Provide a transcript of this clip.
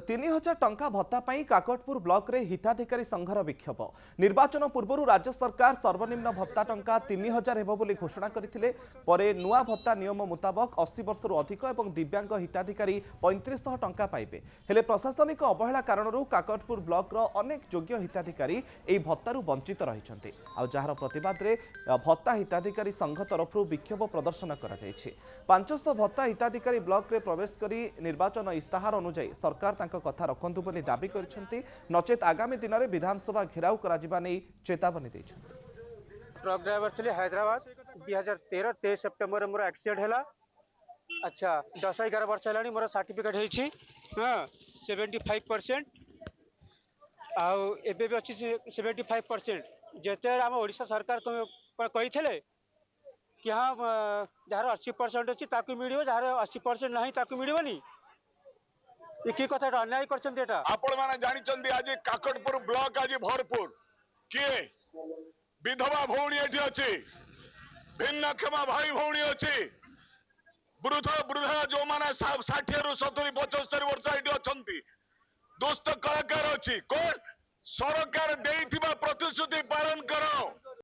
3000 टंका भत्ता पाई काकटपुर ब्लॉक रे हिताधिकारी संघर विक्षोभ। निर्वाचन पूर्व राज्य सरकार सर्वनिम्न भत्ता टंका 3000 हेबो बोली घोषणा करथिले। परे नुआ भत्ता नियम मुताबक 80 वर्ष अधिक एवं दिव्यांग हिताधिकारी 3500 टंका पाइबे। हेले प्रशासनिक अवहेला कारणरू काकटपुर ब्लॉक रो अनेक योग्य हिताधिकारी एही भत्तारू वंचित रहिसंते। आ जहार प्रतिवाद रे भत्ता हिताधिकारी संघ तरफरू विक्षोभ प्रदर्शन करा जायछि। 500 भत्ता हिताधिकारी ब्लॉक रे प्रवेश करी निर्वाचन इस्ताहार अनुसार सरकार तांको कथा रखंतु बोली दाबी करिसेंती। नचेत आगामी दिन में विधानसभा घेराव करा जिबा नै चेतावनी दैछंती। ट्रक ड्राइवर थी हैदराबाद 2013-23 सेप्टेम्बर मोर एक्सीडेंट है। अच्छा 10-11 वर्ष है मोर सर्टिफिकेट होती हाँ 75% आबे भी अच्छी 75% जिते आम ओडिशा सरकार कही कि हाँ जार 80% अच्छी ताकू मिल जार 80% ना मिलनी कि कथा अन्याय कर आपण माने जानिचंदी आज काकटपुर ब्लॉक आज भरपूर किए विधवा भौणी एठी अछि, भिन्नक्षमा भाई भौणी अछि, वृद्धा जो माने 60 रु 70 75 वर्ष एठी अछंती, दुष्ट कलाकार अछि। कोन सरकार देइथिबा प्रतिश्रुति पालन करो।